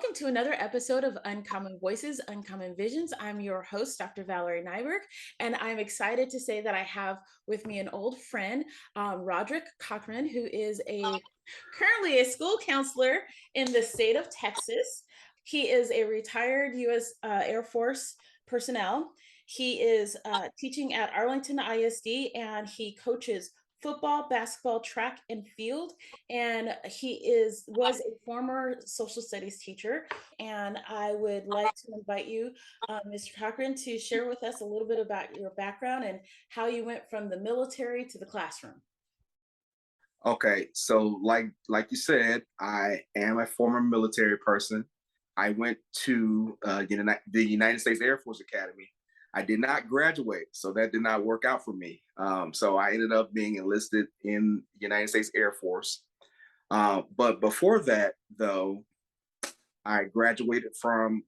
welcome to another episode of Uncommon Voices, Uncommon Visions. I'm your host, Dr. Valerie Nyberg, and I'm excited to say that I have with me an old friend, Roderic Cockhern, who is currently a school counselor in the state of Texas. He is a retired U.S. Air Force personnel. He is teaching at Arlington ISD, and he coaches football, basketball, track, and field. And he was a former social studies teacher. And I would like to invite you, Mr. Cochran, to share with us a little bit about your background and how you went from the military to the classroom. Okay, so like you said, I am a former military person. I went to the United States Air Force Academy. I did not graduate, so that did not work out for me. So I ended up being enlisted in the United States Air Force. But before that, though, I graduated from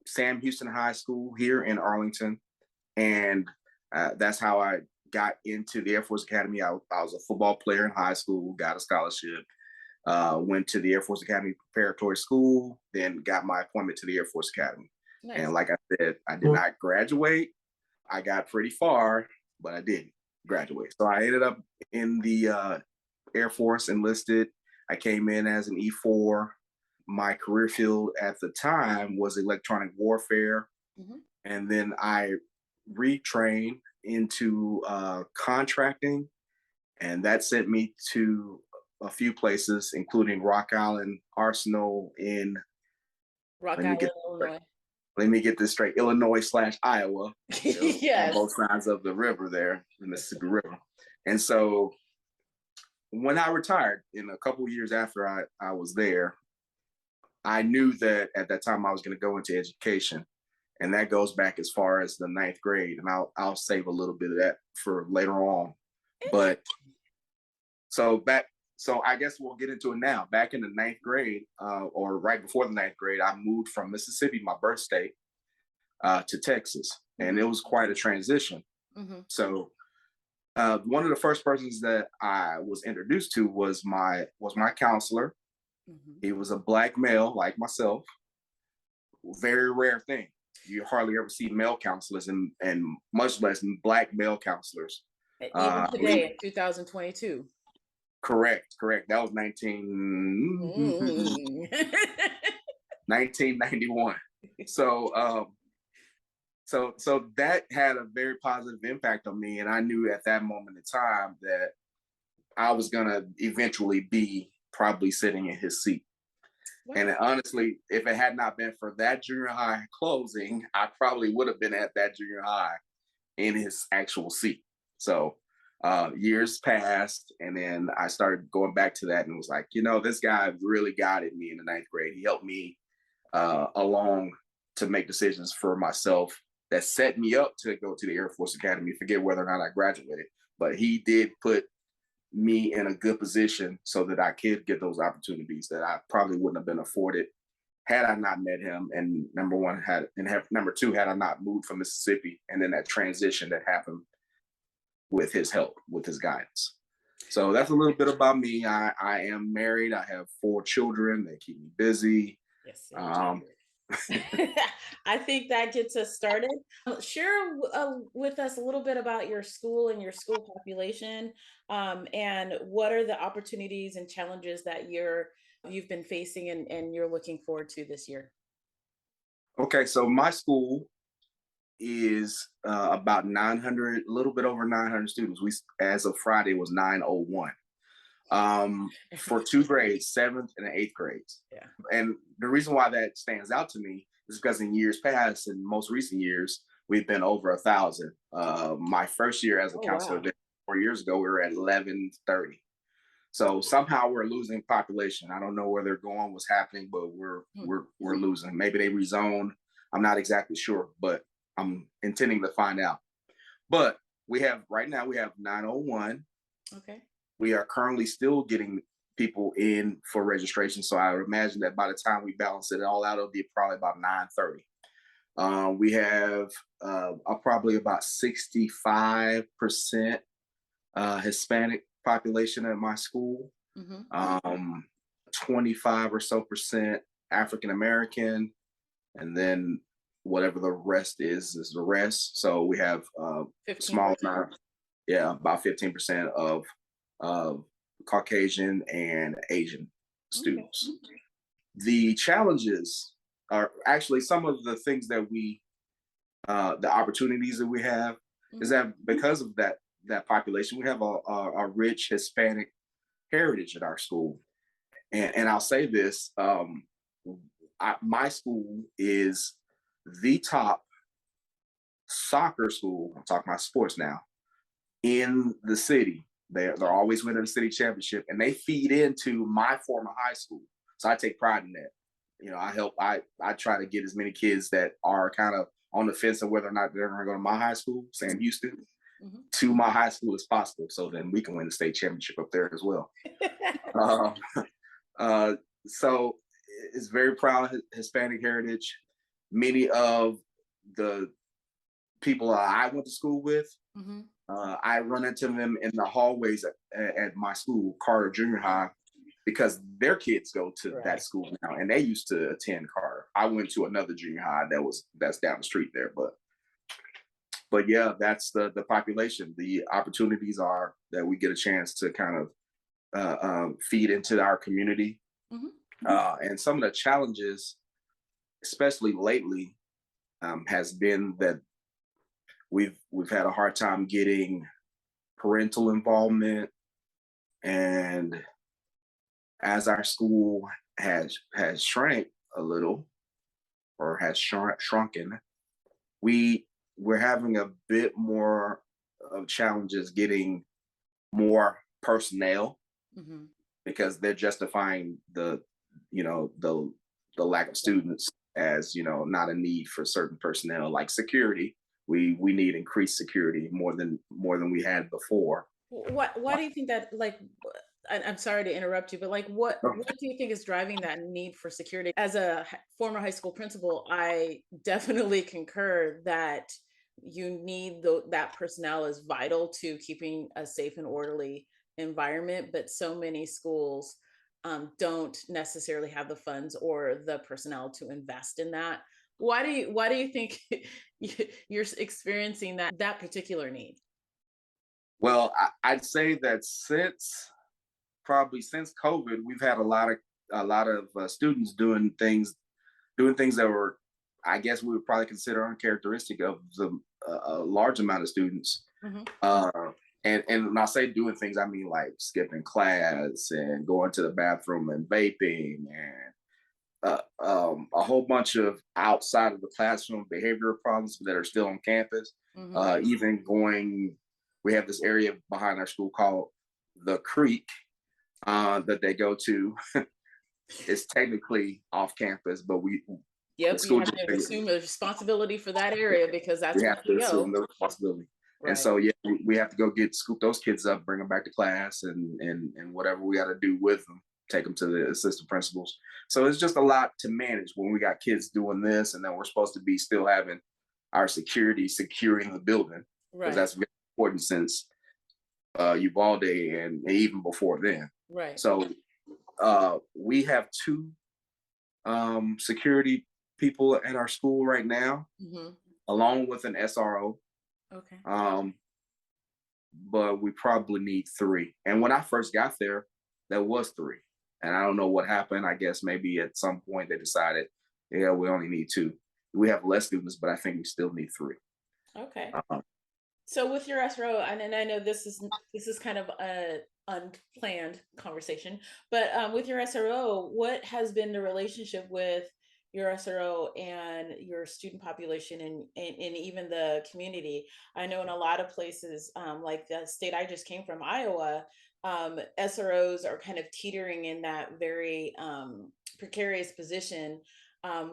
Sam Houston High School here in Arlington, and that's how I got into the Air Force Academy. I was a football player in high school, got a scholarship, went to the Air Force Academy Preparatory School, then got my appointment to the Air Force Academy. Nice. And like I said, I did not graduate. I got pretty far, but I didn't graduate. So I ended up in the Air Force, enlisted. I came in as an E4. My career field at the time was electronic warfare. Mhm. And then I retrained into contracting, and that sent me to a few places, including Rock Island Arsenal in Rock let me Island, get Illinois. let me get this straight, Illinois/Iowa, on Yes. both sides of the river there, the Mississippi River. And so when I retired, in a couple of years after I was there, I knew that at that time I was going to go into education. And that goes back as far as the ninth grade. And I'll save a little bit of that for later on. But so I guess we'll get into it now. Back in the ninth grade, or right before the ninth grade, I moved from Mississippi, my birth state, to Texas. And it was quite a transition. Mm-hmm. So one of the first persons that I was introduced to was my counselor. Mm-hmm. He was a Black male like myself. Very rare thing. You hardly ever see male counselors, and much less Black male counselors. Even today in 2022. Correct. That was 1991. So so that had a very positive impact on me, and I knew at that moment in time that I was gonna eventually be probably sitting in his seat. Wow. And honestly, if it had not been for that junior high closing, I probably would have been at that junior high in his actual seat. So years passed, and then I started going back to that and was like, this guy really guided me in the ninth grade. He helped me along to make decisions for myself that set me up to go to the Air Force Academy. Forget whether or not I graduated, but he did put me in a good position so that I could get those opportunities that I probably wouldn't have been afforded had I not met him. And number two, had I not moved from Mississippi, and then that transition that happened with his help, with his guidance. So that's a little bit about me. I am married. I have 4 children. They keep me busy. Yes. I think that gets us started. Share with us a little bit about your school and your school population, and what are the opportunities and challenges that you've been facing and you're looking forward to this year. Okay, so my school is about 900, a little bit over 900 students. We, as of Friday, was 901. For 2 grades, 7th and 8th grades. Yeah. And the reason why that stands out to me is because in years past, in most recent years, we've been over 1,000. My first year as a counselor, Wow. 4 years ago, we were at 1130. So somehow we're losing population. I don't know where they're going, what's happening, but we're losing. Maybe they rezoned. I'm not exactly sure, but I'm intending to find out. But right now we have 901. Okay. We are currently still getting people in for registration. So I would imagine that by the time we balance it all out, it'll be probably about 930. We have probably about 65% Hispanic population at my school. Mm-hmm. 25 or so percent African American, and then whatever the rest is the rest. So we have small 15%. amount, yeah, about 15% of Caucasian and Asian Okay. students. The challenges are actually some of the things that the opportunities that we have is Mhm. that because of that population, we have a rich Hispanic heritage at our school. And I'll say this: my school is the top soccer school. I'm talking about sports now in the city. They're always winning the city championship, and they feed into my former high school. So I take pride in that. I try to get as many kids that are kind of on the fence of whether or not they're going to go to my high school, Sam Houston, Mhm. to my high school as possible, so then we can win the state championship up there as well. Uh, uh, so it's very proud Hispanic heritage. Many of the people I went to school with, Mhm. I run into them in the hallways at my school, Carter Junior High, because their kids go to that Right. school now, and they used to attend Carter. I went to another junior high that's down the street there, but yeah, that's the population. The opportunities are that we get a chance to kind of feed into our community, Mhm. and some of the challenges, especially lately, has been that we've had a hard time getting parental involvement, and as our school has shrank a little or has shrunken, we we're having a bit more of challenges getting more personnel Mhm. because they're justifying the lack of students as not a need for certain personnel like security. We need increased security more than we had before. Why do you think that, like, I'm sorry to interrupt you, but, like, what do you think is driving that need for security? As a former high school principal, I definitely concur that you need that personnel is vital to keeping a safe and orderly environment, but so many schools don't necessarily have the funds or the personnel to invest in that. Why do you think you're experiencing that particular need? Well, I'd say that since COVID, we've had a lot of students doing things that were, I guess, we would probably consider uncharacteristic of a large amount of students. Mhm. Uh, and when I say doing things, I mean like skipping class and going to the bathroom and vaping and a whole bunch of outside of the classroom behavioral problems that are still on campus. Mhm. Even we have this area behind our school called the Creek that they go to. It's technically off campus, but the Yep, you school have to district, assume the responsibility for that area because that's we where have to they assume go. the responsibility. And Right. so yeah, we have to go scoop those kids up, bring them back to class, and whatever we got to do with them, take them to the assistant principals. So it's just a lot to manage when we got kids doing this, and then we're supposed to be still having our security securing the building, because Right. that's very important since Uvalde and even before then. Right. So we have two security people at our school right now, Mhm. along with an SRO. Okay. Um, but we probably need three. And when I first got there was three. And I don't know what happened. I guess maybe at some point they decided, yeah, we only need two. We have less students, but I think we still need three. Okay. Um, So with your SRO, and I know this is kind of a unplanned conversation, but with your SRO, what has been the relationship with your SRO and your student population and even the community? I know in a lot of places, like the state I just came from, Iowa, SROs are kind of teetering in that very precarious position.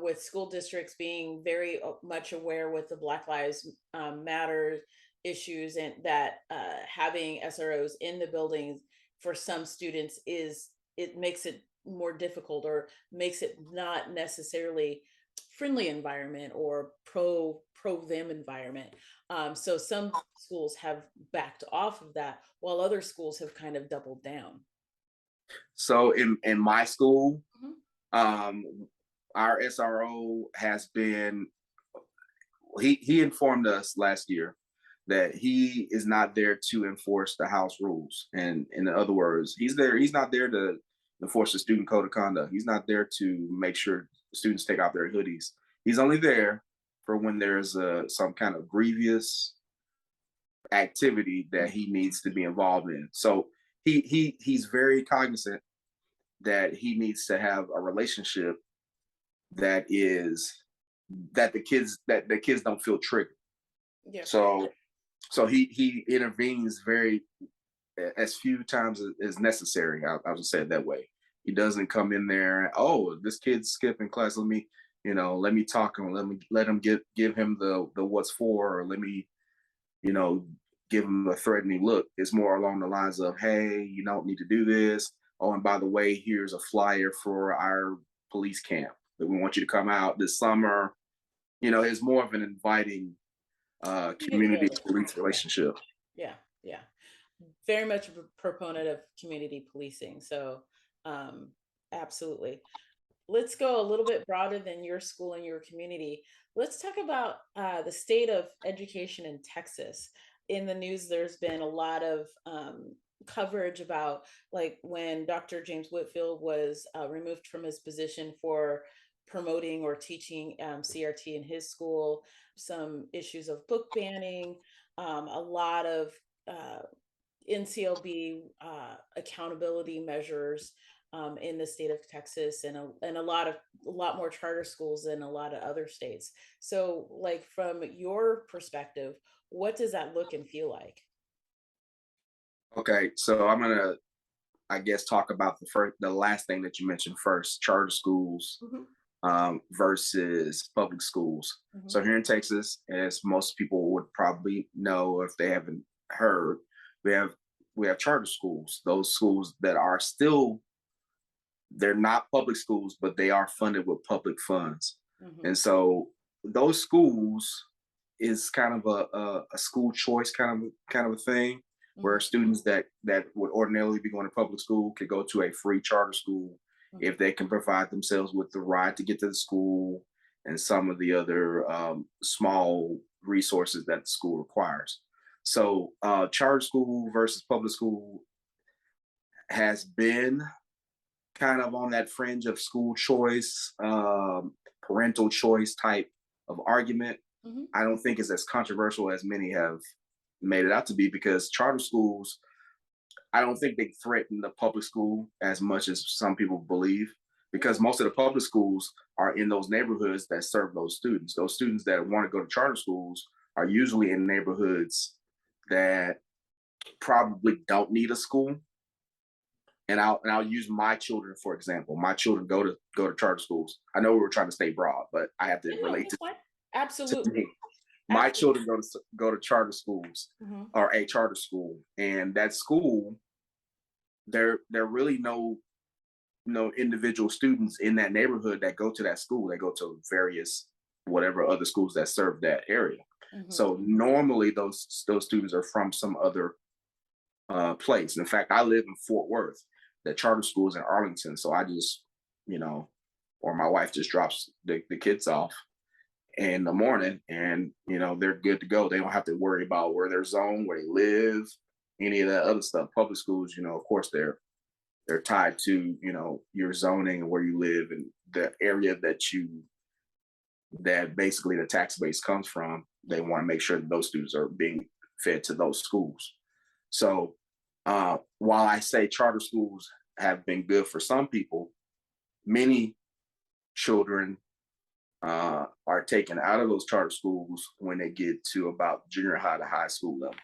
With school districts being very much aware with the Black Lives Matter issues, and that having SROs in the buildings for some students is it makes it more difficult or makes it not necessarily friendly environment or pro them environment. So some schools have backed off of that while other schools have kind of doubled down. so in my school, Mhm. um, our SRO has been, he informed us last year that he is not there to enforce the house rules. And in other words, he's not there to enforce the student code of conduct. He's not there to make sure students take off their hoodies. He's only there for when there's some kind of grievous activity that he needs to be involved in. So he's very cognizant that he needs to have a relationship that is that the kids don't feel triggered. Yeah. So he intervenes very as few times as necessary. I would say it that way. He doesn't come in there. Oh, this kid's skipping class. Let me talk to him. Let him give him the what's for, or let me, give him a threatening look. It's more along the lines of, hey, you don't need to do this. Oh, and by the way, here's a flyer for our police camp that we want you to come out this summer. It's more of an inviting community police relationship. Yeah, yeah. Very much a proponent of community policing. So absolutely. Let's go a little bit broader than your school and your community. Let's talk about the state of education in Texas. In the news, there's been a lot of coverage about, like, when Dr. James Whitfield was removed from his position for promoting or teaching CRT in his school, some issues of book banning, a lot of NCLB accountability measures in the state of Texas, and a lot more charter schools than a lot of other states. So, like, from your perspective, what does that look and feel like? Okay, so I'm gonna, I guess, talk about the last thing that you mentioned first: charter schools Hmm. versus public schools. Hmm. So here in Texas, as most people would probably know if they haven't heard, we have we have charter schools. Those schools that are still, they're not public schools, but they are funded with public funds. Hmm. And so those schools is kind of a school choice kind of a thing, Hmm. where students that would ordinarily be going to public school could go to a free charter school Hmm. if they can provide themselves with the ride to get to the school and some of the other small resources that the school requires. So charter school versus public school has been kind of on that fringe of school choice, parental choice type of argument. Hmm. I don't think it's as controversial as many have made it out to be, because charter schools, I don't think they threaten the public school as much as some people believe, because most of the public schools are in those neighborhoods that serve those students. Those students that want to go to charter schools are usually in neighborhoods that probably don't need a school. And I'll use my children for example. My children go to charter schools. I know we were trying to stay broad, but I have to Yeah, no, relate that's fine. to Absolutely, me. My absolutely. children go to charter schools, Hmm. or a charter school, and that school, there really no individual students in that neighborhood that go to that school. They go to various whatever other schools that serve that area. Hmm. So normally those students are from some other place. In fact, I live in Fort Worth. The charter school is in Arlington, so I just, or my wife just drops the kids off in the morning, and they're good to go. They don't have to worry about where they're zoned, where they live, any of that other stuff. Public schools, of course, they're tied to your zoning and where you live and the area that basically the tax base comes from. They want to make sure that those students are being fed to those schools. So while I say charter schools have been good for some people, many children are taken out of those charter schools when they get to about junior high to high school level.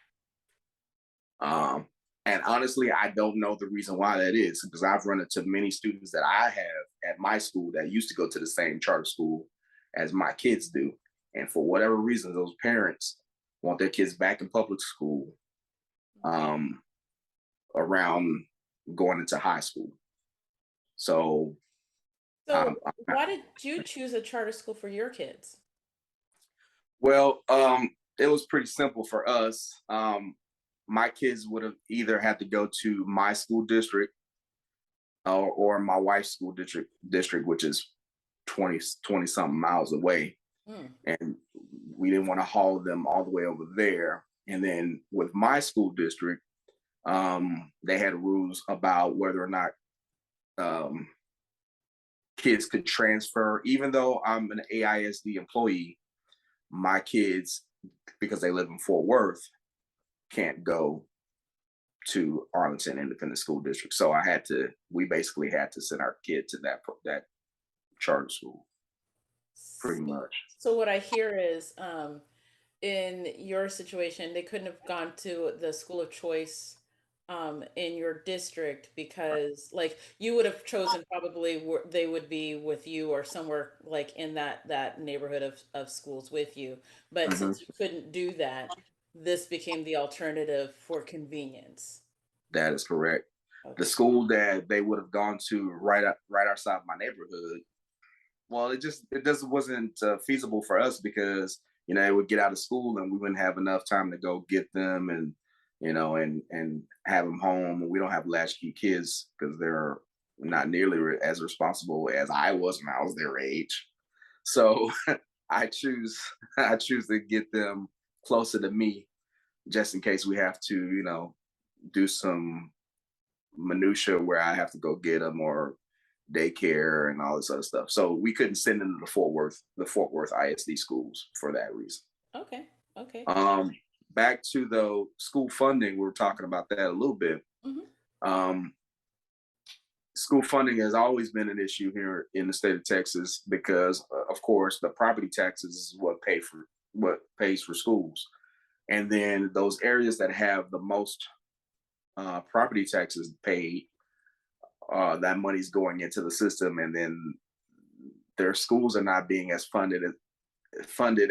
And honestly, I don't know the reason why that is, because I've run into many students that I have at my school that used to go to the same charter school as my kids do. And for whatever reason, those parents want their kids back in public school um, around going into high school. So, So, um, why did you choose a charter school for your kids? well, it was pretty simple for us. My kids would have either had to go to my school district or my wife's school district, which is 20 something miles away. Mm. And we didn't want to haul them all the way over there. And then with my school district, they had rules about whether or not um, kids could transfer. Even though I'm an AISD employee, my kids, because they live in Fort Worth, can't go to Arlington Independent School District. So we basically had to send our kid to that charter school, pretty So, much. so what I hear is, in your situation, they couldn't have gone to the school of choice in your district because, like, you would have chosen probably where they would be with you or somewhere like in that neighborhood of schools with you. But Hmm. since you couldn't do that, this became the alternative for convenience. That is correct. The Okay. school that they would have gone to right outside my neighborhood, well, it just wasn't feasible for us because they would get out of school and we wouldn't have enough time to go get them and and have them home. We don't have latchkey kids because they're not nearly as responsible as I was when I was their age. So I choose I choose to get them closer to me just in case we have to do some minutia where I have to go get them or daycare and all this other stuff. So we couldn't send them to the Fort Worth ISD schools for that reason. Okay. Okay. Um, Back to the school funding, we were talking about that a little bit. Hmm. Um, School funding has always been an issue here in the state of Texas because, of course, the property taxes is what pays for schools, and then those areas that have the most property taxes paid, that money's going into the system, and then their schools are not being as funded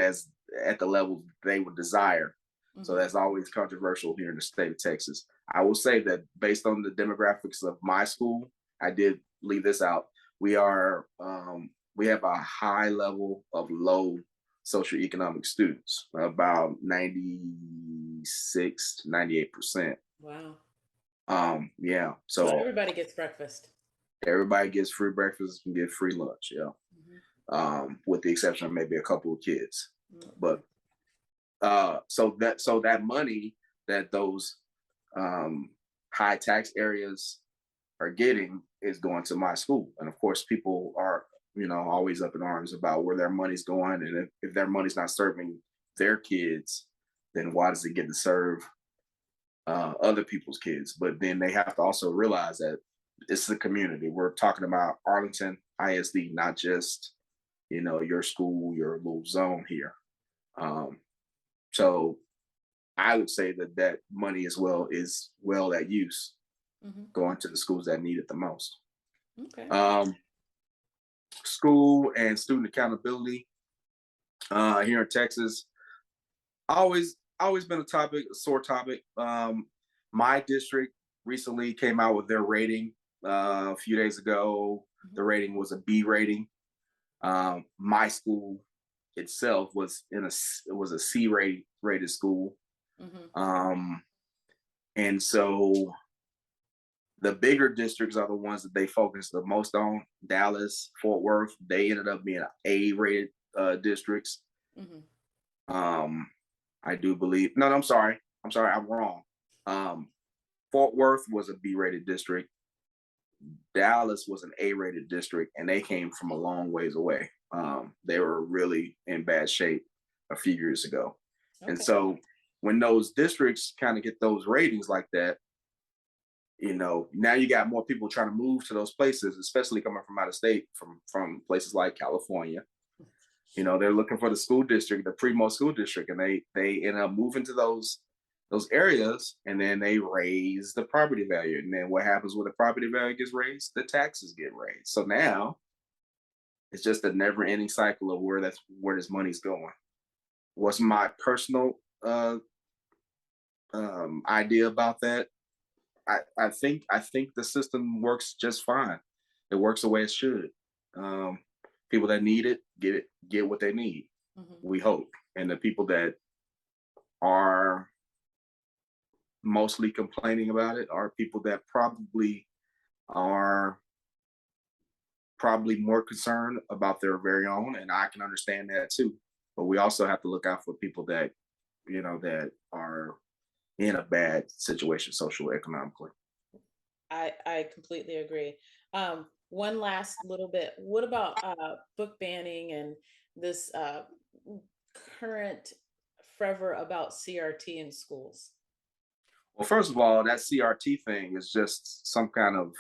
as at the level they would desire. So Hmm. that's always controversial here in the state of Texas. I will say that based on the demographics of my school, I did leave this out. We have a high level of low socioeconomic students, about 96 to 98%. Wow. Yeah. So So everybody gets breakfast. everybody gets free breakfast and get free lunch. Yeah. Hmm. With the exception of maybe a couple of kids. Okay. But so that money that those high tax areas are getting is going to my school, and of course, people are always up in arms about where their money's going, and if their money's not serving their kids, then why does it get to serve other people's kids? But then they have to also realize that it's a community. We're talking about Arlington ISD, not just your school, your little zone here. Um, so I would say that money as well is well at use Hmm. going to the schools that need it the most. Okay. Um, School and student accountability here in Texas always been a sore topic. My district recently came out with their rating a few days ago. The Hmm. rating was a B rating. My school itself was a rated school. Hmm. Um, and so the bigger districts are the ones that they focus the most on. Dallas, Fort Worth, they ended up being A rated districts. Hmm. Um, I do believe. No, I'm sorry. I'm wrong. Um, Fort Worth was a B rated district. Dallas was an A rated district, and they came from a long ways away. They were really in bad shape a few years ago. And Okay. so when those districts kind of get those ratings like that, now you got more people trying to move to those places, especially coming from out of state, from places like California. They're looking for the school district, the primo school district, and they end up moving to those areas, and then they raise the property value. And then what happens when the property value gets raised? The taxes get raised. So now it's just a never-ending cycle of where this money's going. What's my personal idea about that? I think the system works just fine. It works the way it should. Um, People that need it get what they need. Hmm. We hope, and the people that are mostly complaining about it are people that probably are probably more concerned about their very own, and I can understand that too. But we also have to look out for people that that are in a bad situation, social economically. I completely agree. One last little bit. What about book banning and this current fervor about CRT in schools? Well, first of all, that CRT thing is just some kind of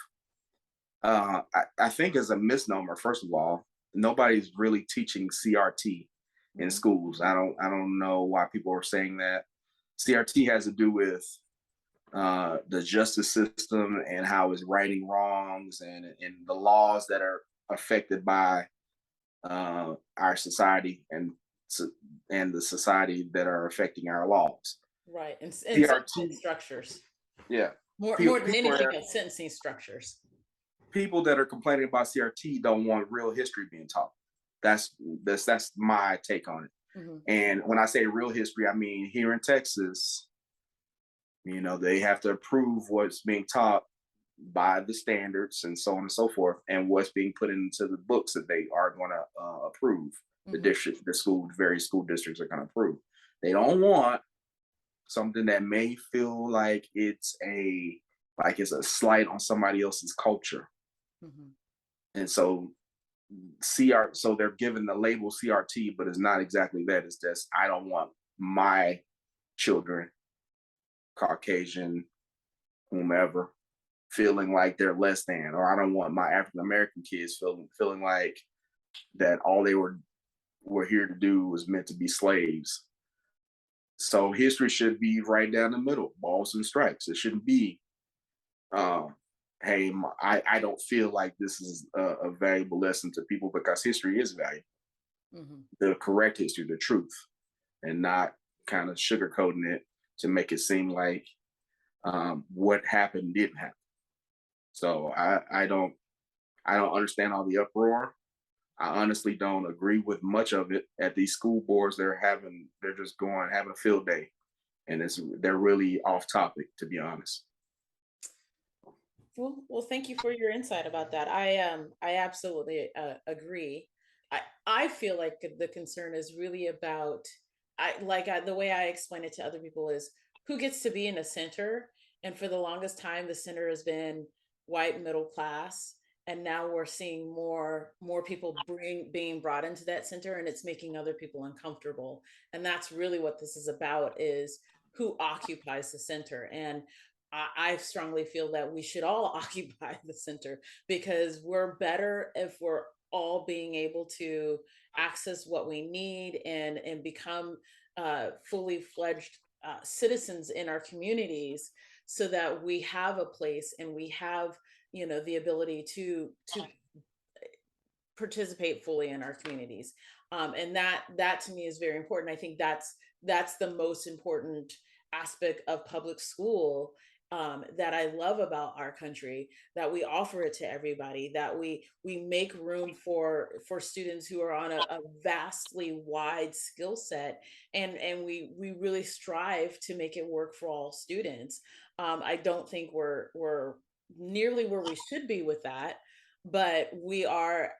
I think is a misnomer. First of all, nobody's really teaching CRT in Mhm. schools. I don't know why people are saying that. CRT has to do with the justice system and how it's righting wrongs and the laws that are affected by our society and the society that are affecting our laws. Right, and sentencing CRT, structures. yeah. More than People anything are else, sentencing structures. people that are complaining about CRT don't want real history being taught. That's that's my take on it. Mhm. And when I say real history, I mean here in Texas, they have to approve what's being taught by the standards and so on and so forth, and what's being put into the books that they are going to approve. Mhm. The various school districts are going to approve. They don't want something that may feel like it's a slight on somebody else's culture, Mhm. and so so they're given the label CRT, but it's not exactly that. It's just I don't want my children, Caucasian, whomever, feeling like they're less than, or I don't want my African American kids feeling like that all they were here to do was meant to be slaves. So history should be right down the middle, balls and strikes. It shouldn't be, um, hey, I don't feel like this is a valuable lesson to people because history is valuable. Mhm. The correct history, the truth, and not kind of sugarcoating it to make it seem like what happened didn't happen. So I don't understand all the uproar. I honestly don't agree with much of it at these school boards. They're just going having a field day, and they're really off topic, to be honest. Well, thank you for your insight about that. I absolutely agree. I feel like the concern is really about the way I explain it to other people is who gets to be in the center. And for the longest time, the center has been white middle class, and now we're seeing more people being brought into that center, and it's making other people uncomfortable. And that's really what this is about: is who occupies the center. And I strongly feel that we should all occupy the center because we're better if we're all being able to access what we need and become fully fledged citizens in our communities, so that we have a place and we have the ability to participate fully in our communities. And that to me is very important. I think that's the most important aspect of public school, that I love about our country, that we offer it to everybody, that we make room for students who are on a vastly wide skill set, and we really strive to make it work for all students. I don't think we're nearly where we should be with that, but we are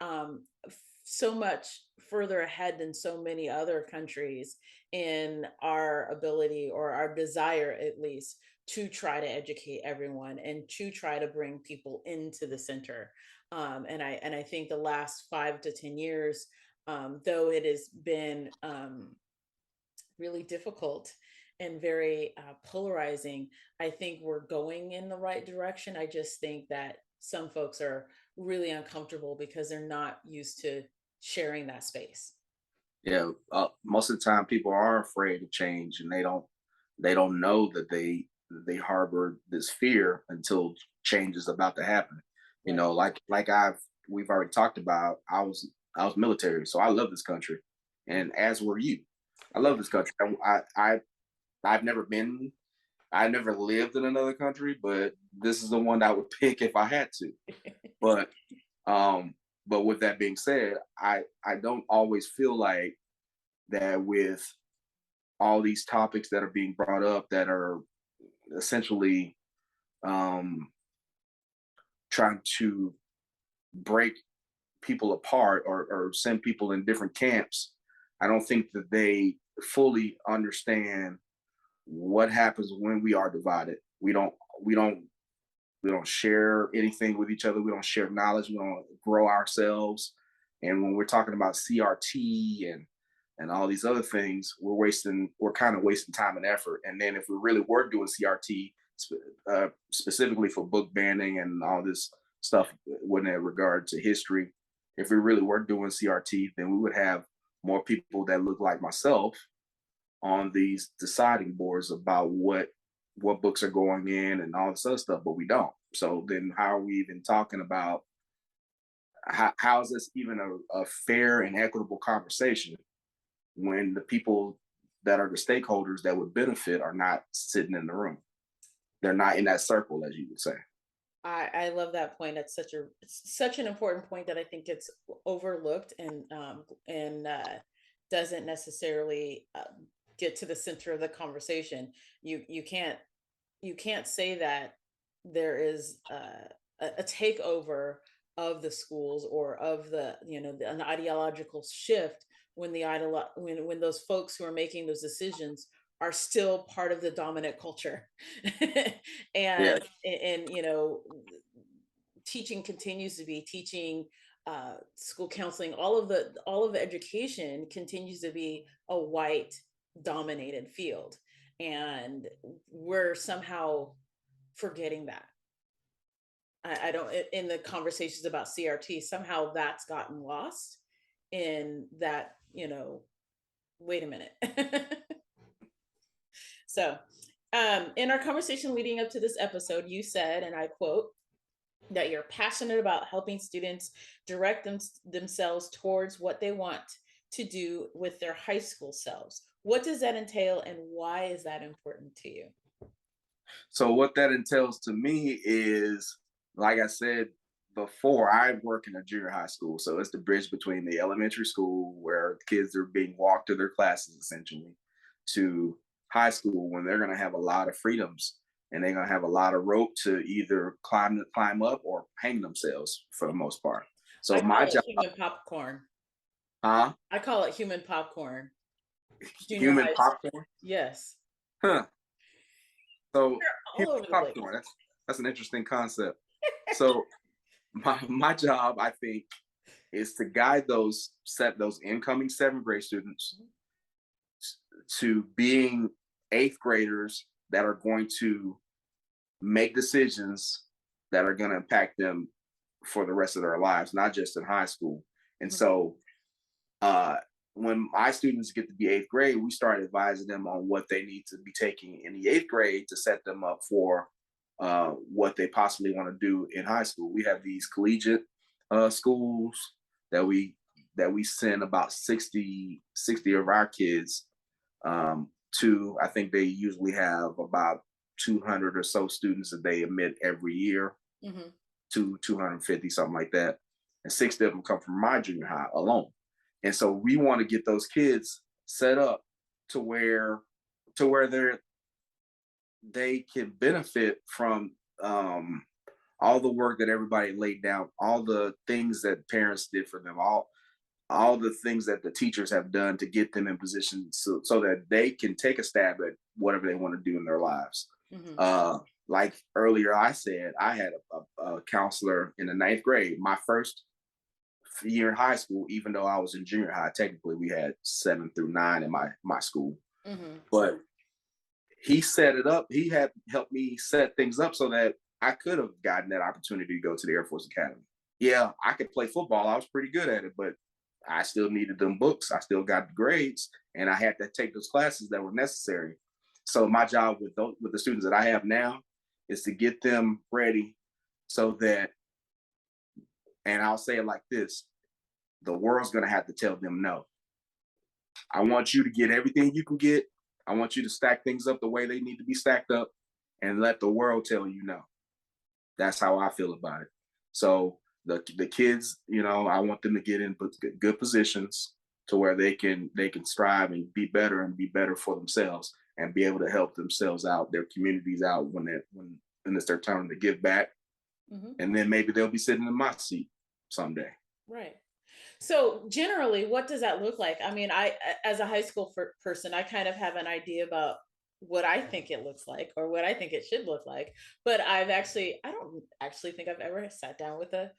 so much further ahead than so many other countries in our ability, or our desire at least, to try to educate everyone and to try to bring people into the center. And I think the last 5 to 10 years, though it has been really difficult and very polarizing, I think we're going in the right direction. I just think that some folks are really uncomfortable because they're not used to sharing that space. Yeah, most of the time people are afraid of change, and they don't know that they harbor this fear until change is about to happen. Right. Like we've already talked about. I was military, so I love this country, and as were you. I love this country. I've never been. I never lived in another country, but this is the one I would pick if I had to. But um, but with that being said, I don't always feel like that with all these topics that are being brought up that are essentially um, trying to break people apart or send people in different camps, I don't think that they fully understand what happens when we are divided. We don't we don't share anything with each other. We don't share knowledge. We don't grow ourselves. And when we're talking about CRT and all these other things, we're kind of wasting time and effort. And then if we really were doing CRT specifically for book banning and all this stuff when in regard to history, if we really were doing CRT, then we would have more people that look like myself on these deciding boards about what books are going in and all this other stuff, but we don't. So then how are we even talking about how is this even a fair and equitable conversation when the people that are the stakeholders that would benefit are not sitting in the room? They're not in that circle, as you would say. I love that point. That's such an important point that I think gets overlooked and doesn't necessarily get to the center of the conversation. You can't say that there is a takeover of the schools or of the an ideological shift when when those folks who are making those decisions are still part of the dominant culture. Yeah, And teaching continues to be teaching, school counseling, all of the education continues to be a white dominated field, and we're somehow forgetting that. I don't, in the conversations about CRT, somehow that's gotten lost in that, wait a minute. So, in our conversation leading up to this episode, you said, and I quote, that you're passionate about helping students direct themselves towards what they want to do with their high school selves. What does that entail, and why is that important to you? so what that entails to me is, like I said before, I work in a junior high school. So it's the bridge between the elementary school where kids are being walked to their classes essentially to high school when they're going to have a lot of freedoms and they're going to have a lot of rope to either climb up or hang themselves for the most part. I So my call it job, human popcorn. huh? I call it human popcorn. Junior Human high. popcorn, Yes. huh? So All human over the place. popcorn. That's an interesting concept. So my job, I think, is to guide those incoming seventh grade students to being eighth graders that are going to make decisions that are going to impact them for the rest of their lives, not just in high school. And Mhm. so uh, when my students get to be eighth grade, we start advising them on what they need to be taking in the eighth grade to set them up for what they possibly want to do in high school. We have these collegiate schools that we send about 60 of our kids to. I think they usually have about 200 or so students that they admit every year, Mhm. to 250, something like that. And 60 of them come from my junior high alone. And so we want to get those kids set up to where they can benefit from all the work that everybody laid down, all the things that parents did for them, all the things that the teachers have done to get them in position so that they can take a stab at whatever they want to do in their lives. Mhm. Uh, like earlier, I said I had a counselor in the ninth grade. My first year in high school, even though I was in junior high, technically we had 7 through 9 in my school. Mhm. But he set it up. He had helped me set things up so that I could have gotten that opportunity to go to the Air Force Academy. Yeah, I could play football. I was pretty good at it, but I still needed them books. I still got the grades, and I had to take those classes that were necessary. So my job with the students that I have now is to get them ready so that, and I'll say it like this: the world's gonna have to tell them no. I want you to get everything you can get. I want you to stack things up the way they need to be stacked up, and let the world tell you no. That's how I feel about it. So the kids, I want them to get in good positions to where they can strive and be better for themselves and be able to help themselves out, their communities out when it's their turn to give back, Mhm. and then maybe they'll be sitting in my seat someday. Right. So generally, what does that look like? I mean, as a high school person, I kind of have an idea about what I think it looks like or what I think it should look like. But I don't actually think I've ever sat down with a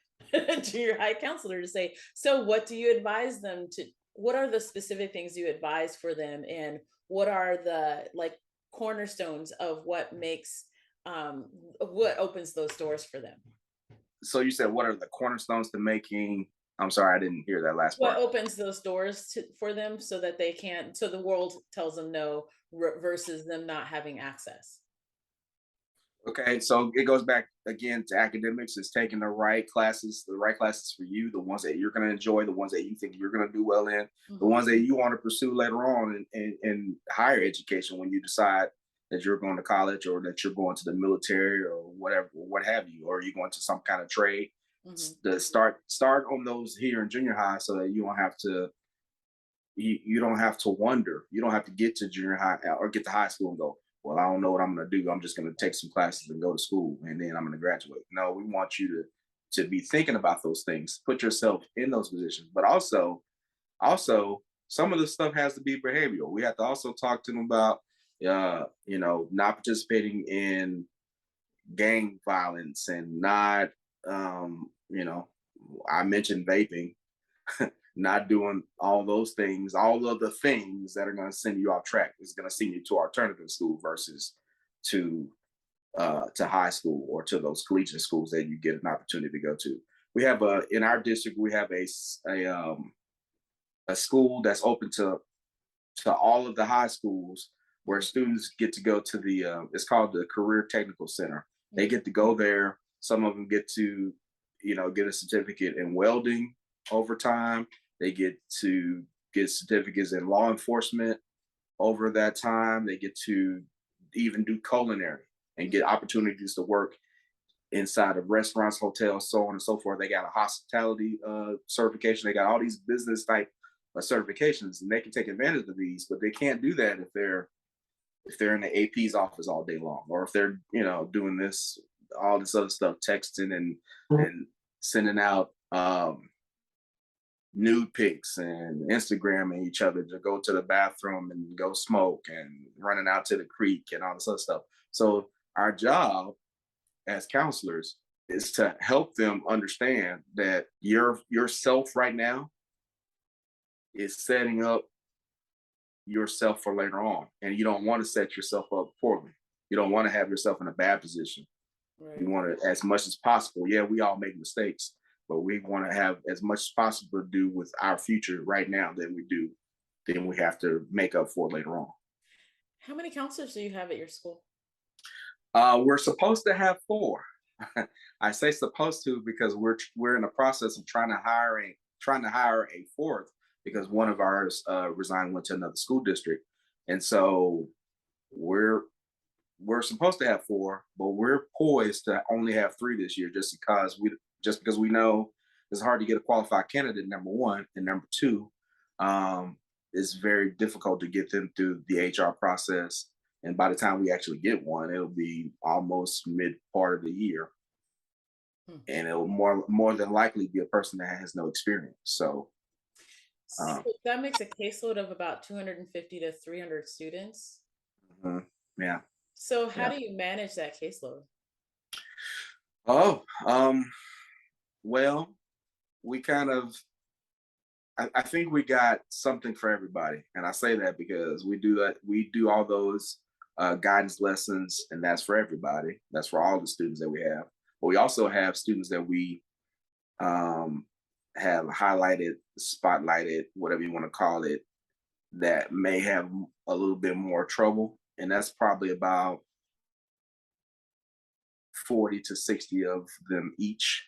junior high counselor to say, so what do you advise them to, what are the specific things you advise for them? And what are the like cornerstones of what makes, what opens those doors for them? So you said, what are the cornerstones to making? I'm sorry, I didn't hear that last What part. opens those doors for them so that they can't, so the world tells them no versus them not having access. Okay, so it goes back again to academics. It's taking the right classes for you, the ones that you're going to enjoy, the ones that you think you're going to do well in, the Mhm. ones that you want to pursue later on in higher education when you decide that you're going to college or that you're going to the military or whatever, what have you, or you're going to some kind of trade. Mhm. To start on those here in junior high so that you don't have to wonder. You don't have to get to junior high or get to high school and go, well, I don't know what I'm going to do. I'm just going to take some classes and go to school and then I'm going to graduate. No, we want you to be thinking about those things, put yourself in those positions, but also some of the stuff has to be behavioral. We have to also talk to them about not participating in gang violence and not I mentioned vaping, not doing all those things, all of the things that are going to send you off track is going to send you to alternative school versus to to high school or to those collegiate schools that you get an opportunity to go to. We have in our district we have a school that's open to all of the high schools where Mhm. students get to go to the it's called the Career Technical Center. They Mhm. get to go there. Some of them get to get a certificate in welding over time. They get to get certificates in law enforcement over that time. They get to even do culinary and get opportunities to work inside of restaurants, hotels, so on and so forth. They got a hospitality certification. They got all these business type certifications, and they can take advantage of these. But they can't do that if they're in the AP's office all day long, or if they're doing this all this other stuff, texting and sending out nude pics and Instagramming each other to go to the bathroom and go smoke and running out to the creek and all this other stuff. So our job as counselors is to help them understand that yourself right now is setting up yourself for later on, and you don't want to set yourself up poorly. You don't want to have yourself in a bad position. You Right. want to, as much as possible. Yeah, we all make mistakes, but we want to have as much as possible to do with our future right now than we have to make up for later on. How many counselors do you have at your school? We're supposed to have four. I say supposed to because we're in the process of trying to hire a fourth because one of ours resigned, went to another school district, and so we're we're supposed to have four, but we're poised to only have three this year just because we know it's hard to get a qualified candidate. Number one, and number two, um, it's very difficult to get them through the HR process. And by the time we actually get one, it'll be almost mid part of the year, Hmm. and it'll more than likely be a person that has no experience. So um, So that makes a caseload of about 250 to 300 students. mhm, yeah, So how yeah. do you manage that caseload? Oh, well, we kind of I think we got something for everybody, and I say that because we do all those guidance lessons, and that's for everybody. That's for all the students that we have. But we also have students that we um, have highlighted, spotlighted, whatever you want to call it, that may have a little bit more trouble, and that's probably about 40 to 60 of them each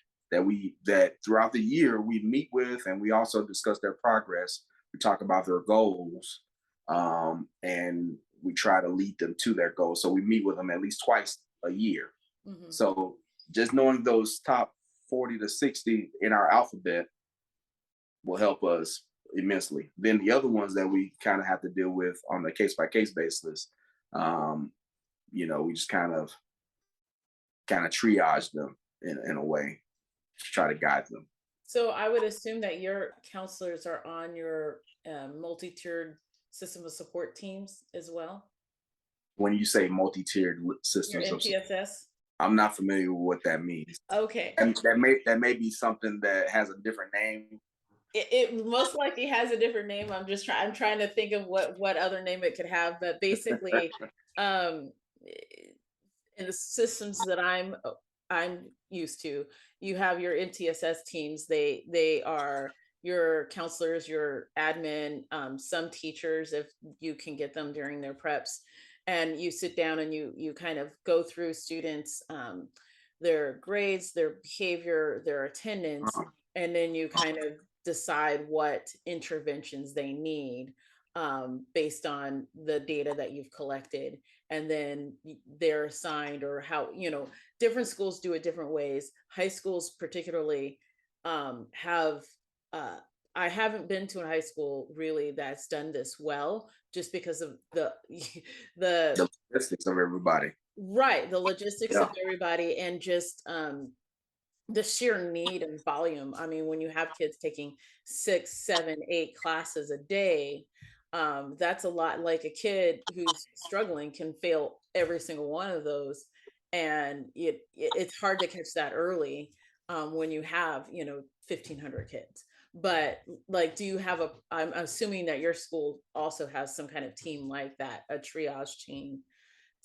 that throughout the year we meet with, and we also discuss their progress. We talk about their goals, and we try to lead them to their goals. So we meet with them at least twice a year. Mhm. So just knowing those top 40 to 60 in our alphabet will help us immensely. Then the other ones that we kind of have to deal with on a case by case basis, um, we just kind of triage them in a way to try to guide them. So I would assume that your counselors are on your multi-tiered system of support teams as well. When you say multi-tiered Your systems of support, MTSS. I'm not familiar with what that means. Okay. And that may be something that has a different name. It most likely has a different name. I'm trying to think of what other name it could have, but basically, um, in the systems that I'm used to, you have your MTSS teams. They are your counselors, your admin, some teachers if you can get them during their preps, and you sit down and you kind of go through students, their grades, their behavior, their attendance, Uh, and then you kind of decide what interventions they need, based on the data that you've collected, and then they're assigned, or how, different schools do it different ways. High schools particularly, have, uh, I haven't been to a high school really that's done this well, just because of the the the logistics of everybody. right, the logistics of Yeah. everybody, and just the sheer need and volume. I mean, when you have kids taking 6, 7, 8 classes a day, that's a lot. Like a kid who's struggling can fail every single one of those, and it's hard to catch that early, when you have 1,500 kids. But like, do you have a? I'm assuming that your school also has some kind of team like that, a triage team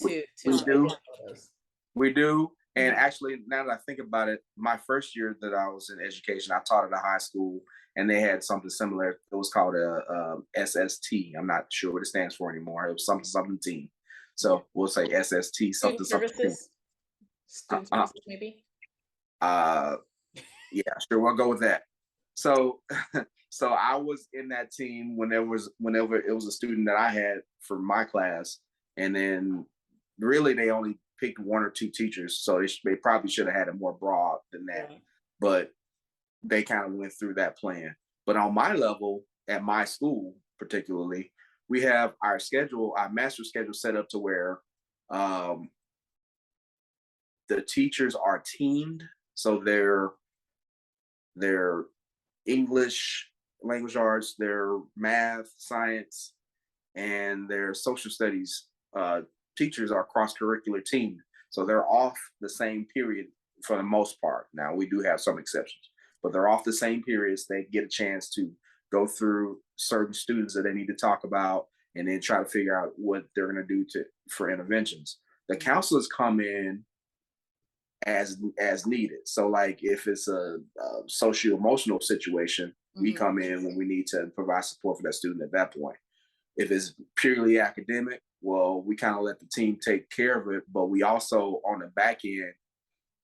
We, to we do. identify those. We do. And Mhm. actually, now that I think about it, my first year that I was in education, I taught at a high school, and they had something similar. It was called a SST. I'm not sure what it stands for anymore. It was something something team. Yeah. So we'll say SST something Student something team. services. Uh, Student uh, services, maybe? uh, yeah, sure, we'll go with that. So, so I was in that team whenever it was a student that I had for my class, and then really they only picked one or two teachers, so they probably should have had it more broad than that, Yeah. but they kind of went through that plan. But on my level, at my school particularly, we have our master schedule set up to where um, the teachers are teamed, so they're English, language arts, their math, science, and their social studies teachers are cross curricular team. So they're off the same period for the most part. Now, we do have some exceptions, but they're off the same periods. They get a chance to go through certain students that they need to talk about and then try to figure out what they're going to do for interventions. The Mhm. counselors come in as needed. So like if it's a socio emotional situation, we Mhm. come in when we need to provide support for that student at that point. If it's purely academic, well, we kind of let the team take care of it, but we also on the back end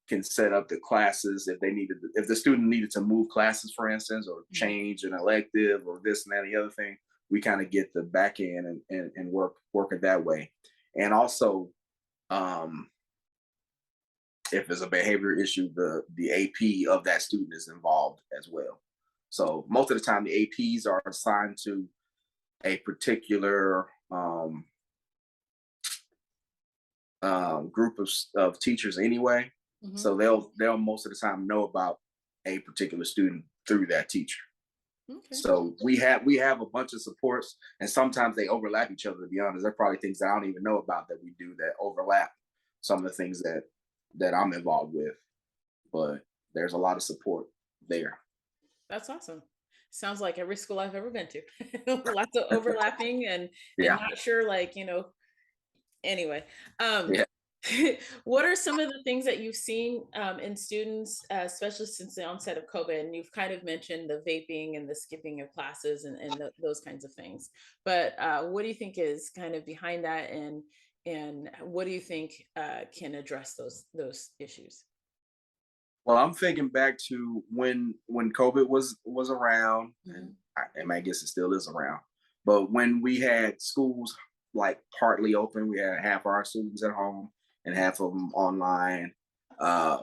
can set up the classes if they needed if the student needed to move classes, for instance, or Mhm. change an elective or this and that and the other thing. We kind of get the back end and work it that way. And also um if it's a behavior issue, the AP of that student is involved as well. So most of the time, the APs are assigned to a particular group of teachers anyway. Mhm. So they'll most of the time know about a particular student through that teacher. Okay. So we have a bunch of supports, and sometimes they overlap each other. To be honest, there are probably things that I don't even know about that we do that overlap some of the things that I'm involved with. But there's a lot of support there. That's awesome. Sounds like every school I've ever been to. Lots of overlapping, and Yeah, not sure, like, anyway. Um, yeah. what are some of the things that you've seen, in students, especially since the onset of COVID? And you've kind of mentioned the vaping and the skipping of classes, and those kinds of things. But what do you think is kind of behind that, and what do you think can address those issues? Well, I'm thinking back to when COVID was around, and Mhm. I guess it still is around. But when we had schools like partly open, we had half our students at home and half of them online.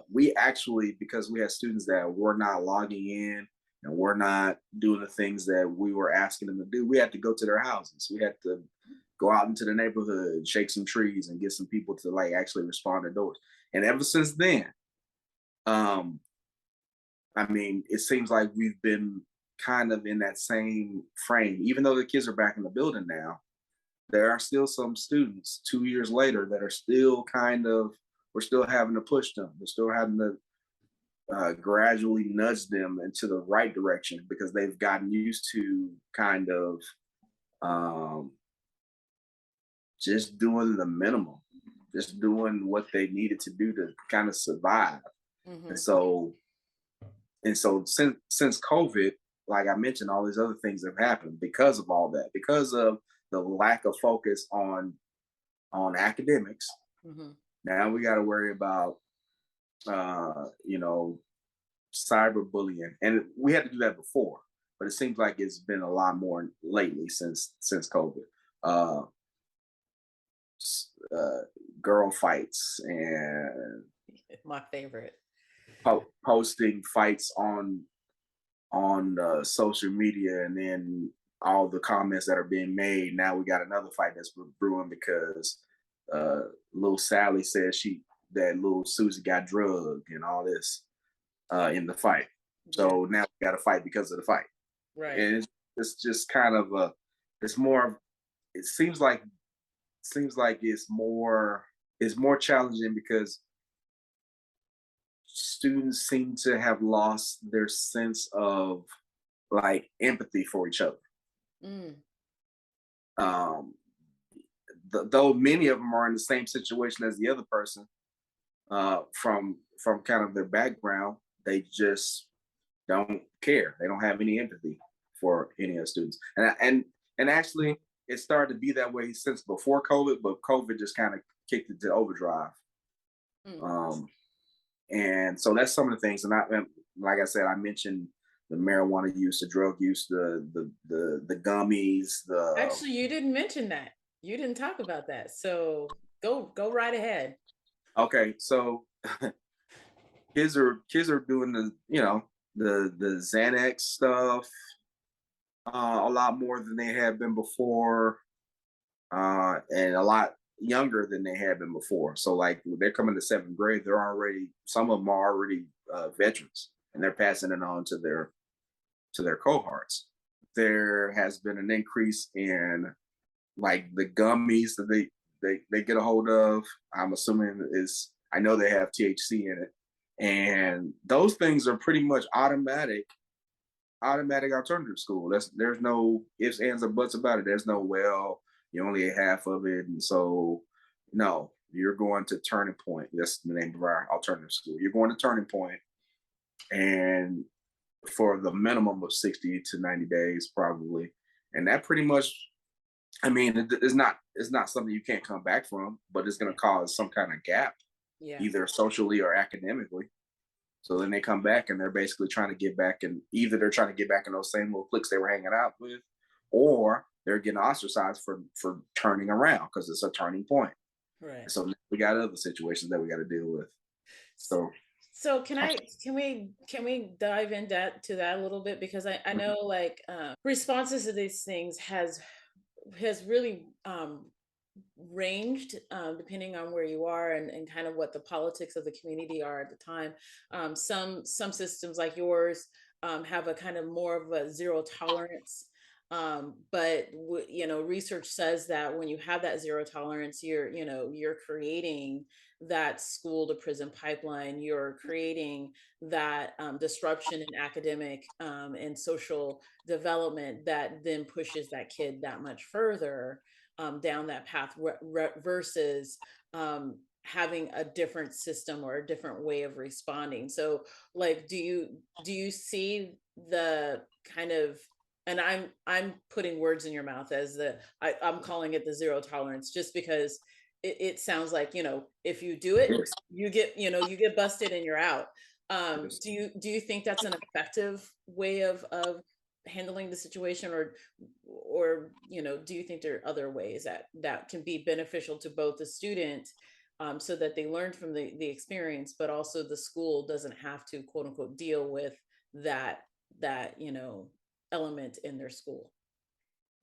We actually, because we had students that were not logging in and were not doing the things that we were asking them to do, we had to go to their houses. We had to go out into the neighborhood, shake some trees, and get some people to like actually respond to doors. And ever since then, um, I mean, it seems like we've been kind of in that same frame. Even though the kids are back in the building now, there are still some students 2 years later that are still kind of, we're still having to push them. We're still having to gradually nudge them into the right direction because they've gotten used to kind of um, just doing the minimum, just doing what they needed to do to kind of survive. And Hmm. so since COVID, like I mentioned, all these other things have happened because of all that, because of the lack of focus on academics. Hmm. Now we got to worry about you know, cyberbullying, and we had to do that before, but it seems like it's been a lot more lately since COVID. Uh, uh, Girl fights and My favorite. posting fights on social media, and then all the comments that are being made. Now we got another fight that's brewing because little Sally says that little Susie got drugged and all this in the fight. Yeah. So now we got to fight because of the fight, Right. and it's just kind of it's more. It seems like it's more challenging because students seem to have lost their sense of like empathy for each other. Mm. Um, though many of them are in the same situation as the other person, from kind of their background, they just don't care. They don't have any empathy for any of the students, and actually, it started to be that way since before COVID, but COVID just kind of kicked it to overdrive. Mm. Um, and so that's some of the things. And like I said, I mentioned the marijuana use, the drug use, the gummies, the Actually, you didn't mention that. You didn't talk about that. So go right ahead. okay. So kids are doing the Xanax stuff a lot more than they had been before, and a lot younger than they had been before. So like they're coming to seventh grade, some of them are already veterans, and they're passing it on to their cohorts. There has been an increase in like the gummies that they get a hold of. I'm assuming is I know they have THC in it, and those things are pretty much automatic alternative school. There's no ifs, ands, or buts about it. There's no well, you only ate half of it, and so no, you're going to Turning Point. That's the name of our alternative school. You're going to Turning Point, and for the minimum of 60 to 90 days, probably, and that pretty much. I mean, it's not something you can't come back from, but it's going to cause some kind of gap, Yeah. either socially or academically. So then they come back and they're basically trying to get back, and either they're trying to get back in those same little cliques they were hanging out with, or they're getting ostracized for turning around because it's a turning point. Right. So we got other situations that we got to deal with. So So can we dive into that a little bit, because I know like responses to these things has really ranged depending on where you are, and kind of what the politics of the community are at the time. Some systems like yours have a kind of more of a zero tolerance, but research says that when you have that zero tolerance, you're creating that school to prison pipeline. You're creating that disruption in academic and social development that then pushes that kid that much further down that path, versus having a different system or a different way of responding. So like, do you see the kind of, and I'm putting words in your mouth as I'm calling it the zero tolerance, just because it sounds like, if you do it, yes, you get busted and you're out. yes. Do you think that's an effective way of handling the situation, or do you think there are other ways that can be beneficial to both the student, so that they learn from the experience, but also the school doesn't have to quote unquote deal with that element in their school?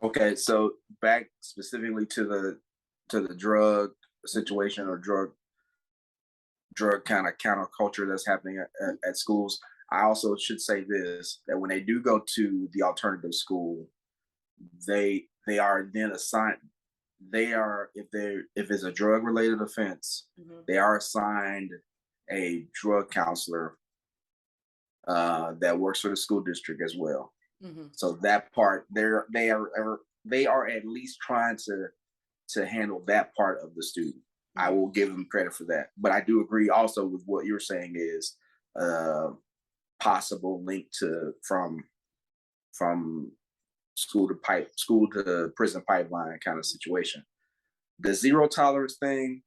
Okay, so back specifically to the drug Mhm. situation or drug kind of counterculture that's happening at schools. I also should say this, that when they do go to the alternative school, they are then assigned, they are, if it's a drug related offense, Hmm. they are assigned a drug counselor that works for the school district as well. Hmm. So that part, they are at least trying to handle that part of the student. I Hmm. will give them credit for that. But I do agree also with what you're saying is uh, possible link to from school to prison pipeline kind of situation. The zero tolerance thing,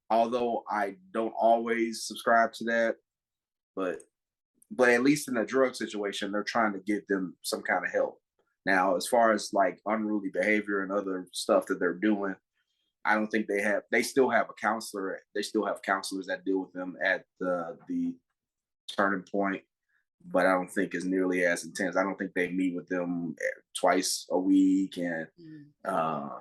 although I don't always subscribe to that, but at least in a drug situation, they're trying to give them some kind of help. Now, as far as like unruly behavior and other stuff that they're doing, I don't think they still have a counselor. They still have counselors that deal with them at the turning point, but I don't think it's nearly as intense. I don't think they meet with them twice a week and, Hmm. uh,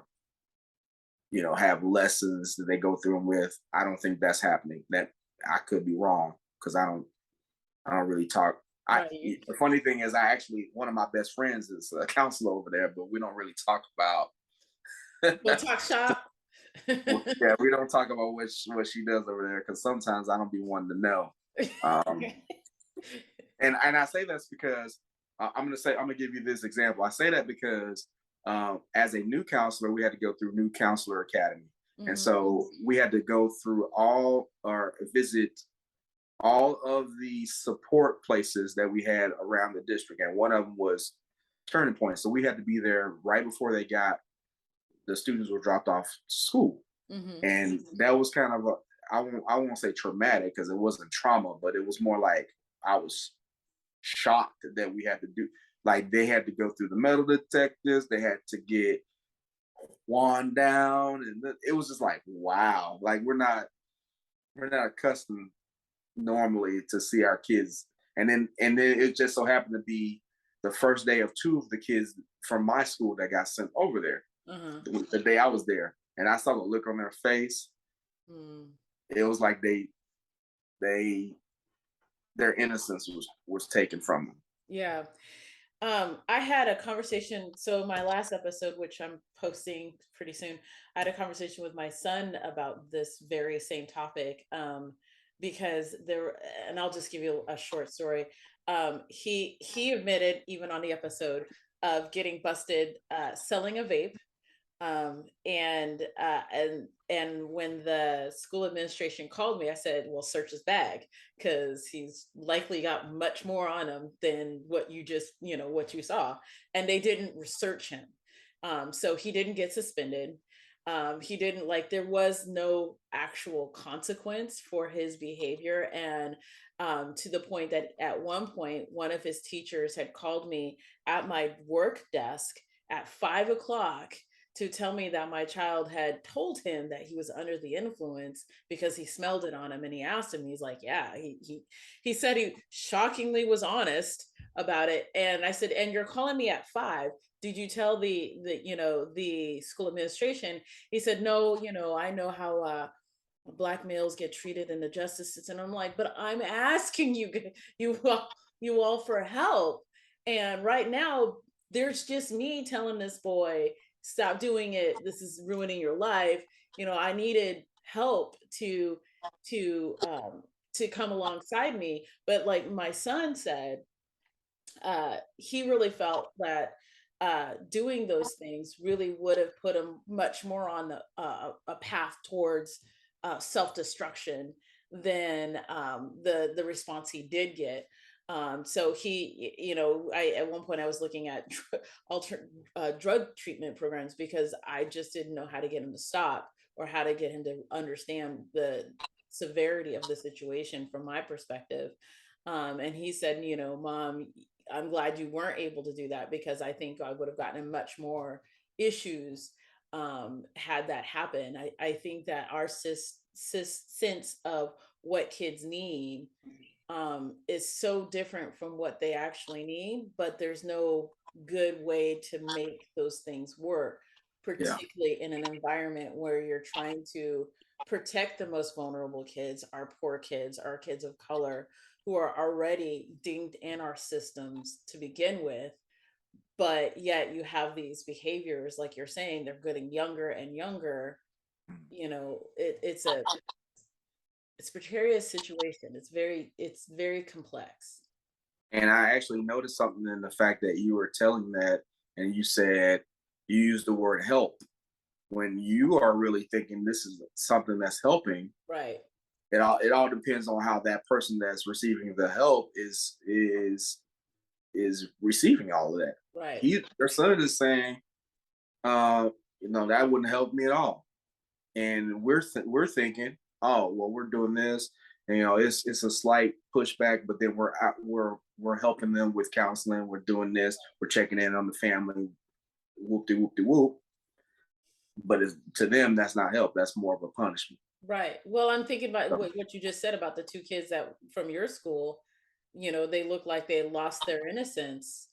have lessons that they go through them with. I don't think that's happening. That I could be wrong because I don't really talk. Right. The funny thing is, I actually, one of my best friends is a counselor over there, but we don't really talk about. We'll talk shop. Yeah, we don't talk about what she does over there because sometimes I don't be wanting to know. Um, and I say that's because I'm gonna give you this example. I say that because as a new counselor, we had to go through new counselor academy, and Hmm. so we had to go through all or visit all of the support places that we had around the district, and one of them was Turning Point. So we had to be there right before the students were dropped off school, Hmm. and that was kind of a, I won't say traumatic because it wasn't trauma, but it was more like I was shocked that we had to do, like they had to go through the metal detectors, they had to get one down, and it was just like wow, like we're not accustomed normally to see our kids. And then it just so happened to be the first day of two of the kids from my school that got sent over there. Uh-huh. The day I was there, and I saw the look on their face. Mm. It was like they their innocence was taken from them. Yeah. I had a conversation. So my last episode, which I'm posting pretty soon, I had a conversation with my son about this very same topic. Because there, and I'll just give you a short story. He admitted even on the episode of getting busted selling a vape. And when the school administration called me, I said, well, search his bag, because he's likely got much more on him than what you just, what you saw. And they didn't research him. So he didn't get suspended. He didn't, like, there was no actual consequence for his behavior. And to the point that at one point, one of his teachers had called me at my work desk at 5 o'clock to tell me that my child had told him that he was under the influence because he smelled it on him. And he asked him, he's like, yeah, he said he shockingly was honest about it. And I said, and you're calling me at 5. Did you tell the school administration? He said, no, I know how black males get treated in the justice system. And I'm like, but I'm asking you all for help. And right now, there's just me telling this boy, stop doing it. This is ruining your life. I needed help to come alongside me. But like my son said, he really felt that doing those things really would have put him much more on a path towards self-destruction than the response he did get. So I at one point I was looking at drug treatment programs because I just didn't know how to get him to stop or how to get him to understand the severity of the situation from my perspective. And he said, Mom, I'm glad you weren't able to do that, because I think I would have gotten in much more issues had that happened. I think that our sense of what kids need is so different from what they actually need, but there's no good way to make those things work, Yeah, particularly in an environment where you're trying to protect the most vulnerable kids, our poor kids, our kids of color, who are already dinged in our systems to begin with, but yet you have these behaviors, like you're saying, they're getting younger and younger. It's a precarious situation. It's very complex. And I actually noticed something in the fact that you were telling that, and you said you used the word help when you are really thinking this is something that's helping. Right. It all depends on how that person that's receiving the help is receiving all of that. Right. Your son is saying, that wouldn't help me at all, and we're thinking, oh well, we're doing this, and it's a slight pushback, but then we're helping them with counseling, we're doing this, we're checking in on the family, whoop de whoop de whoop. But to them, that's not help. That's more of a punishment. Right. Well, I'm thinking about So, what you just said about the two kids that from your school, they look like they lost their innocence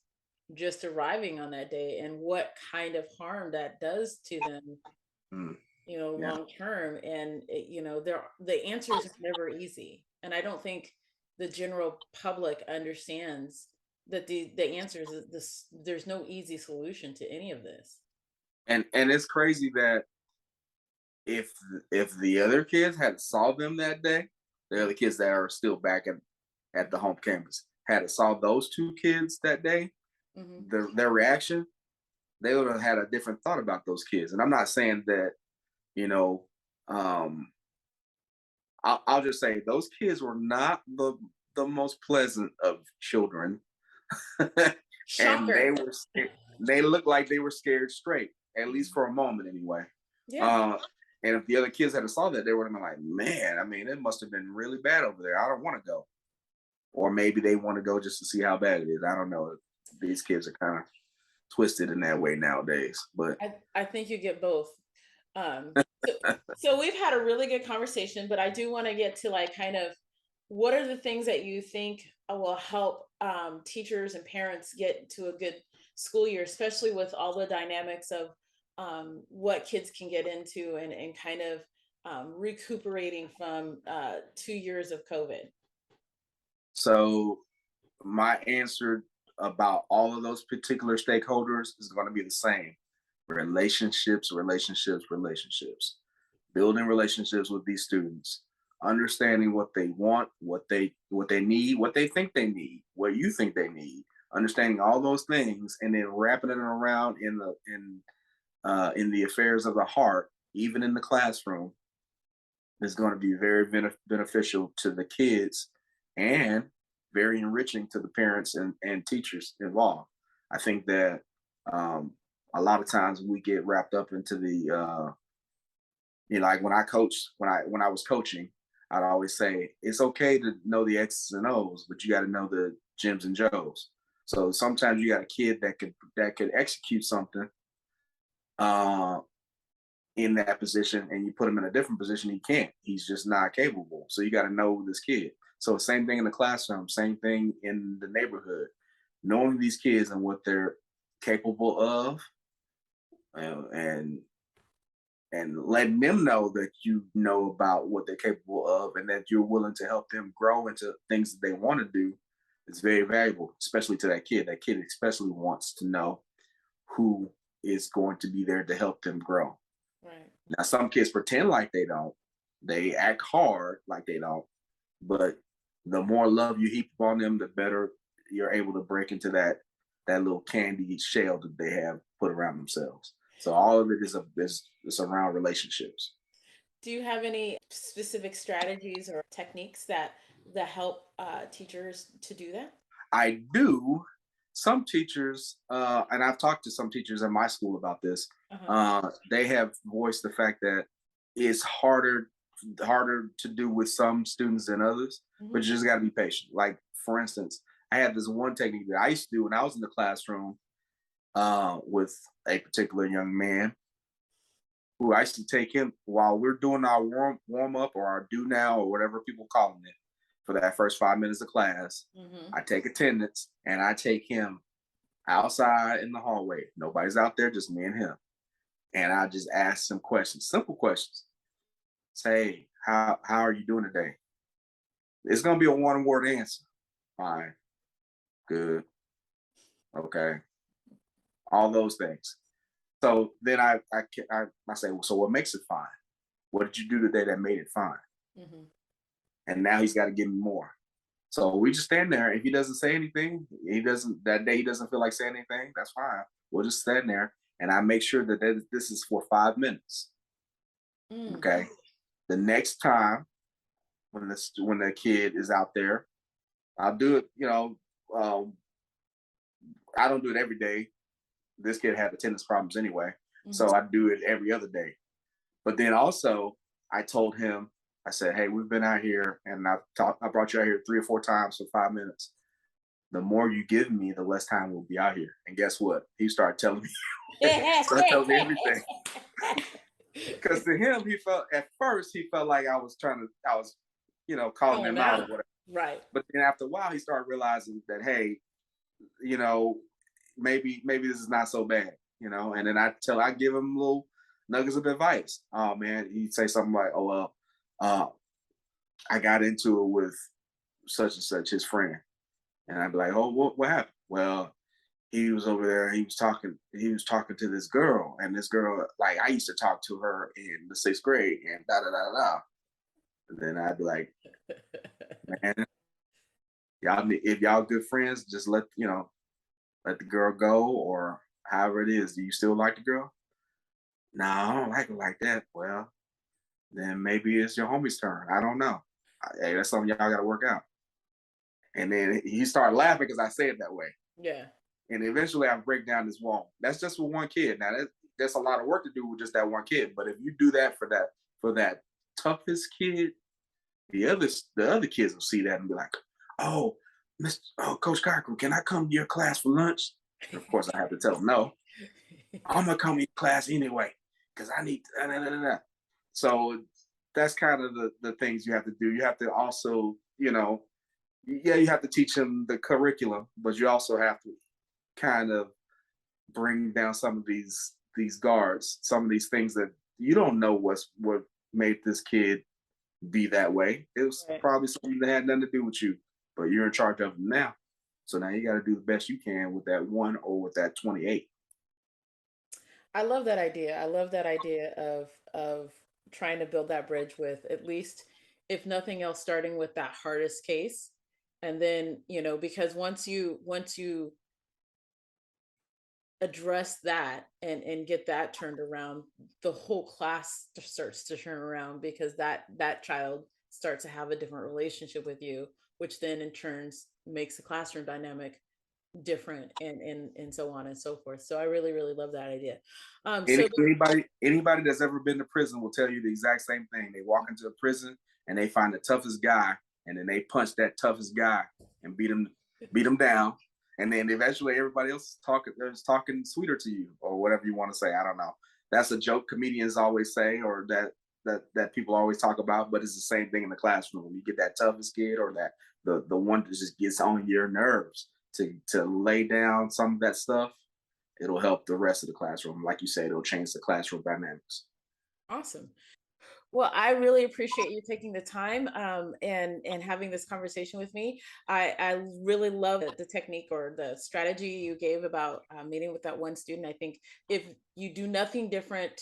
just arriving on that day, and what kind of harm that does to them, mm, yeah. long term. And the answers are never easy. And I don't think the general public understands that the answers is this. There's no easy solution to any of this. And it's crazy that if if the other kids had saw them that day, the other kids that are still back at the home campus had saw those two kids that day, Hmm. their reaction, they would have had a different thought about those kids. And I'm not saying that, you know, um, I'll just say those kids were not the most pleasant of children, and Shocker. they looked like they were scared straight, at least Mhm. for a moment anyway. Yeah. Uh, and if the other kids had saw that, they would have been like, "Man, I mean, it must have been really bad over there. I don't want to go." Or maybe they want to go just to see how bad it is. I don't know. These kids are kind of twisted in that way nowadays. But I think you get both. So, so we've had a really good conversation, but I do want to get to like kind of what are the things that you think will help teachers and parents get to a good school year, especially with all the dynamics of what kids can get into, and kind of recuperating from 2 years of COVID. so my answer about all of those particular stakeholders is going to be the same: relationships, relationships, relationships. Building relationships with these students, understanding what they want, what they need, what they think they need, what you think they need, understanding all those things, and then wrapping it around in the affairs of the heart, even in the classroom, is going to be very beneficial to the kids and very enriching to the parents and teachers involved. I think that um, a lot of times we get wrapped up into like when I was coaching, I'd always say it's okay to know the X's and O's, but you got to know the Jims and Joes. So sometimes you got a kid that could execute something uh, in that position, and you put him in a different position, he can't. He's just not capable. So you got to know this kid. So same thing in the classroom, same thing in the neighborhood. Knowing these kids and what they're capable of, and letting them know that you know about what they're capable of and that you're willing to help them grow into things that they want to do is very valuable, especially to that kid. That kid especially wants to know who is going to be there to help them grow. Right. Now, some kids pretend like they don't. They act hard like they don't. But the more love you heap on them, the better you're able to break into that little candy shell that they have put around themselves. So all of it is around relationships. Do you have any specific strategies or techniques that help teachers to do that? I do. Some teachers, and I've talked to some teachers in my school about this. Uh-huh. They have voiced the fact that it's harder to do with some students than others, but Hmm. you just got to be patient. Like for instance, I had this one technique that I used to do when I was in the classroom with a particular young man who I used to take him while we're doing our warm up or our do now or whatever people calling it for that first 5 minutes of class. Hmm. I take attendance and I take him outside in the hallway. Nobody's out there, just me and him. And I just ask some questions, simple questions. Say, how are you doing today? It's gonna be a one word answer. Fine, good, okay, all those things. So then I say, well, so what makes it fine? What did you do today that made it fine? Hmm. And now he's got to give me more. So we just stand there. If he doesn't say anything, he doesn't that day. He doesn't feel like saying anything. That's fine. We'll just stand there, and I make sure that this is for 5 minutes. Mm. Okay. The next time when the kid is out there, I'll do it. Um, I don't do it every day. This kid had attendance problems anyway, Hmm. so I do it every other day. But then also, I told him, I said, "Hey, we've been out here, and I brought you out here 3 or 4 times for 5 minutes. The more you give me, the less time we'll be out here." And guess what? He started telling me, started telling me everything. Because to him, he felt at first he felt like I was, calling Calling him him out or out. whatever. Right. But then after a while, he started realizing that, hey, you know, maybe this is not so bad, And then I give him little nuggets of advice. Oh man, he'd say something like, "Oh well, uh, I got into it with such and such, his friend," and I'd be like, "Oh, what happened?" Well, he was over there. He was talking to this girl, and this girl, like I used to talk to her in the 6th grade, and da da da da. And then I'd be like, "Man, if y'all good friends, just let the girl go, or however it is. Do you still like the girl?" "No, I don't like her like that." "Well, then maybe it's your homie's turn. I don't know. Hey, that's something y'all got to work out." And then he started laughing because I say it that way. Yeah. And eventually I break down this wall. That's just with one kid. Now that's a lot of work to do with just that one kid. But if you do that for that toughest kid, the other kids will see that and be like, "Oh, Coach Cockhern, can I come to your class for lunch?" And of course I have to tell them no. "I'm gonna come to your class anyway because I need da, da, da, da, da." So that's kind of the things you have to do. You have to also, yeah, you have to teach them the curriculum, but you also have to kind of bring down some of these guards, some of these things that you don't know what made this kid be that way. It was Right. probably something that had nothing to do with you, but you're in charge of them now. So now you got to do the best you can with that one or with that 28. I love that idea. I love that idea of trying to build that bridge with, at least, if nothing else, starting with that hardest case. And then, because once you address that and get that turned around, the whole class starts to turn around, because that child starts to have a different relationship with you, which then in turns makes the classroom dynamic different, and so on and so forth. So I really, really love that idea. So Anybody that's ever been to prison will tell you the exact same thing. They walk into a prison and they find the toughest guy, and then they punch that toughest guy and beat him down, and then eventually everybody else is talking sweeter to you or whatever you want to say. I don't know. That's a joke comedians always say, or that people always talk about, but it's the same thing in the classroom. You get that toughest kid, or that the one that just gets on your nerves, to lay down some of that stuff. It'll help the rest of the classroom. Like you said, it'll change the classroom dynamics. awesome. Well, I really appreciate you taking the time, and having this conversation with me. I really love the technique or the strategy you gave about meeting with that one student. I think if you do nothing different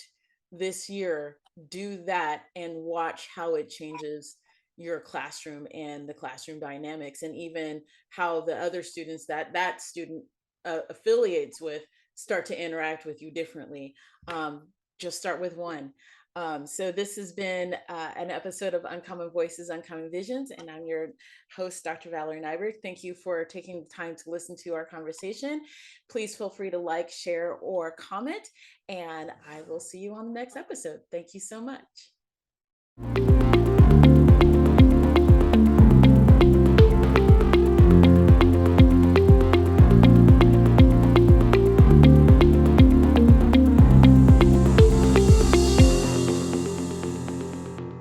this year, do that and watch how it changes your classroom and the classroom dynamics, and even how the other students that student affiliates with start to interact with you differently. Just start with one. So this has been an episode of Uncommon Voices, Uncommon Visions, and I'm your host, Dr. Valerie Nyberg. Thank you for taking the time to listen to our conversation. Please feel free to like, share, or comment, and I will see you on the next episode. Thank you so much.